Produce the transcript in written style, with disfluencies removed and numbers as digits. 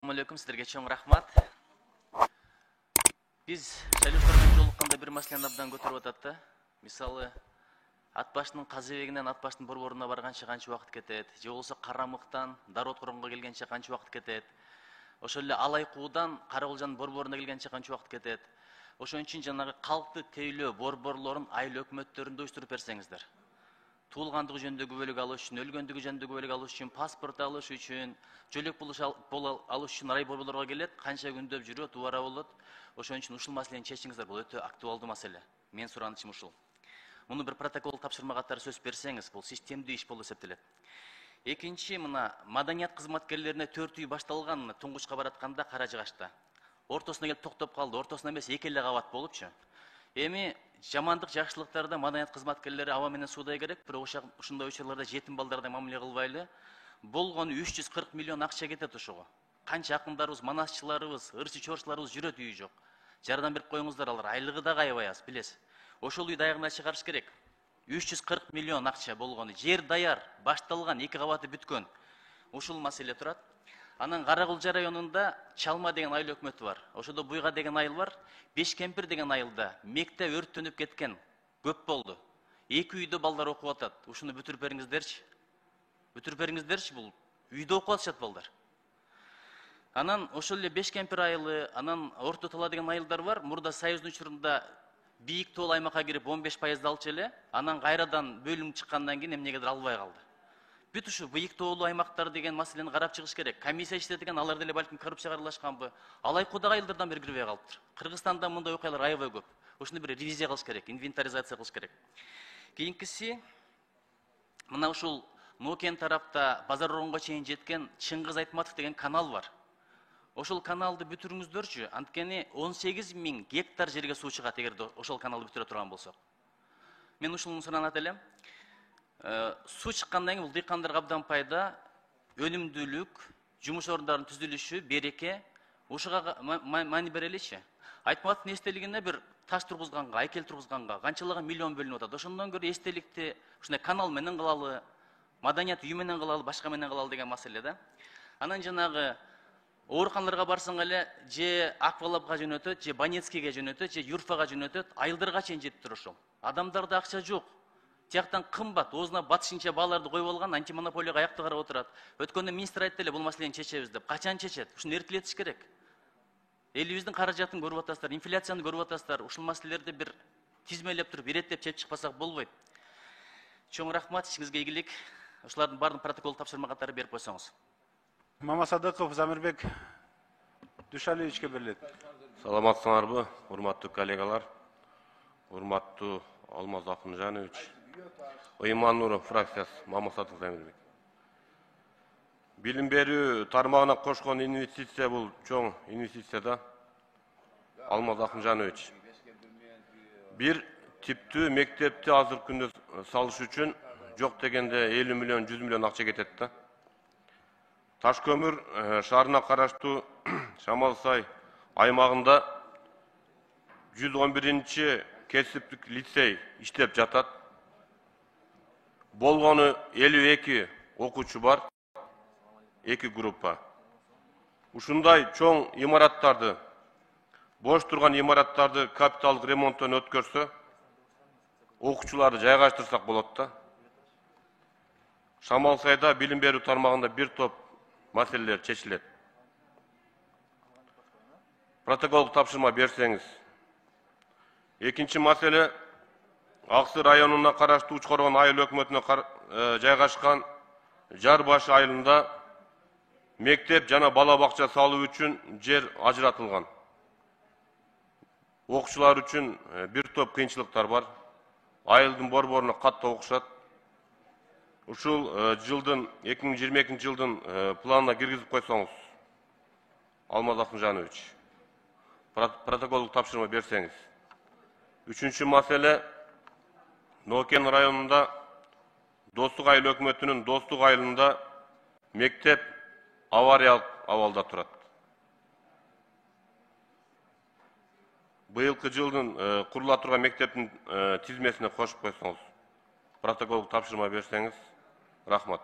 Assalamualaikum, sizlerге чоң рахмат. Biz шайлоочулармен жолукканда bir маселени абдан көтөрүп атат. Мисалы, ат башынын казыбегинен ат башынын борборуна барганча канча убакыт кетет, же болбосо Карамыктан Дароткоронго келгенче канча убакыт кетет. Ошол эле Алайкуудан Каракулжанын борборуна келгенче канча убакыт кетет. Ошон үчүн жанагы калктык тейлөө борборлорун айыл өкмөттөрүндө уюштуруп берсеңиздер. Туылгандыгы жөнүндөгү бөлүк алыш үчүн, өлгөндүгү жөнүндөгү бөлүк алыш үчүн, паспорт алыш үчүн, жөлөк алыш үчүн рай борборлорго келет, канча күндөп жүрөт, убара болот. Ошон үчүн ушул маселени чечиңиздер, бул өтө актуалдуу маселе. Мен суранычым ушул. Муну бир протокол тапшырма катары сөз берсеңиз, бул системдүү иш болуп эсептелет. Экинчи, мына маданият кызматкерлерине 4 үй башталган туңгучка баратканда Кара Жыгачта. Ортосуна келип токтоп калды, ортосуна эмес, эки эле кабат болупчу. Эми жамандык жакшылыктарда маданият кызматкерлери аба менен суудай керек, бирок ушундай учурларда жетим балдардай мамиле кылбайлы. Болгону 340 миллион акча кетет ошого. Канча акындарыбыз, манасчыларыбыз, ырчы чорчуларыбыз жүрөт, үйү жок. Жардам берип коюңуздар, алар айлыгы да аябай аз, билесиз. Ошол үйдү аягына чыгарыш керек. 340 миллион акча болгону, жер даяр, башталган, 2 кабаты бүткөн. Ушул маселе турат. Анан Каракулжа районунда Чалма деген айыл өкмөтү бар. Ошодо Буйга деген айыл бар. Бешкемпир деген айылда мектеп өрттөнүп кеткен көп болду. 2 үйдө балдар окуп атат. Ушуну бүтүрүп бериңиздерчи. Бүтүрүп бериңиздерчи, бул үйдө окуп атышат балдар. Анан ошол эле Бешкемпир айылы, анан Орто Тала деген айылдар бар. Мурда Союздун учурунда бийик тоол аймакка кирип 15% алчу эле, анан кайрадан бөлүм чыккандан кийин эмнегедир албай калды. Бүт ушу бийик тоолуу аймактар деген маселени карап чыгыш керек. Комиссия иштеткен, алар деле балким коррупцияга аралашканбы? Алайкуудагы айылдардан бери кирбей калыптыр. Кыргызстанда мындай окуялар аябай көп. Ушуну бир ревизия кылыш керек, инвентаризация кылыш керек. Кийинкиси, мына ушул Нокен тарапта базар оронго чейин жеткен Чыңгыз Айтматов деген канал бар. Ошол каналды бүтүрүңүздөрчү, анткени 18 000 гектар жерге суу чыгат эгерде ошол каналды бүтүрө турган болсок. Мен ушуну суранат элем. Суу чыккандан кийин бул дыйкандарга абдан пайда, өнүмдүүлүк, жумуш орундарынын түзүлүшү, береке, ушуга маани береличи. Айтматовдун эстелигине бир таш тургузганга, айкел тургузганга канчалаган миллион бөлүнүп атат. Ошондон көрө эстеликти ушундай канал менен кылалы, маданият үйү менен кылалы, башка менен кылалы деген маселе да. Анан жанагы ооруканаларга барсаң эле же Аквалабга жөнөтөт, же Банецкийге жөнөтөт, же Юрфага жөнөтөт, айылдарга чейин жетиптир ошол. Адамдарда акча жок. Тияктан кымбат, оозуна батышынча бааларды коюп алган, антимонополияга аякты карап отурат. Өткөндө министр айтты эле, бул маселени чечебиз деп. Качан чечет? Ушуну эртелетиш керек. Элибиздин каражатын көрүп атасыздар, инфляцияны көрүп атасыздар. Ушул маселелерди бир тизмелеп туруп, иреттеп чечип чыкпасак болбойт. Чоң рахмат, ишиңизге ийгилик. Ушулардын баардыгын протокол тапшырма катары берип койсоңуз. Мамасадыков Замирбек Душалиевичке берилет. Саламатсыңарбы, урматтуу коллегалар, урматтуу Алмаз Акынжанович, Ыйман Нуров фракциясы Мамасадыков Замирбек. Билим берүү тармагына кошкон инвестиция бул чоң инвестиция да. Алмаз Акынжанович. Бир типтүү мектепти азыркы күндө салыш үчүн жок дегенде 50 миллион, 100 миллион акча кетет да. Таш көмүр шаарына караштуу Шамалсай аймагында 111-чи кесиптик лицей иштеп жатат. Болгону 52 окуучу бар, 2 группа. Ушундай чоң имараттарды, бош турган имараттарды капиталдык ремонттон өткөрсө, окуучуларды жайгаштырсак болот да. Шамалсайда билим берүү тармагында бир топ маселелер чечилет. Протокол тапшырма берсеңиз. Экинчи маселе, Аксы районуна караштуу Учкоргон айыл өкмөтүнө жайгашкан Жарбаш айылында мектеп жана бала бакча салуу үчүн жер ажыратылган. Окуучулар үчүн бир топ кыйынчылыктар бар. Айылдын борборуна катта окушат. Ушул жылдын 2022 жылдын планына киргизип койсоңуз, Алмаз Акынжанович, протоколдук тапшырма берсеңиз. Үчүнчү маселе, Нокен районунда Достук айыл өкмөтүнүн Достук айылында мектеп авариялык абалда турат. Быйылкы жылдын курула турган мектептин тизмесине кошуп койсоңуз, протоколдук тапшырма берсеңиз, рахмат.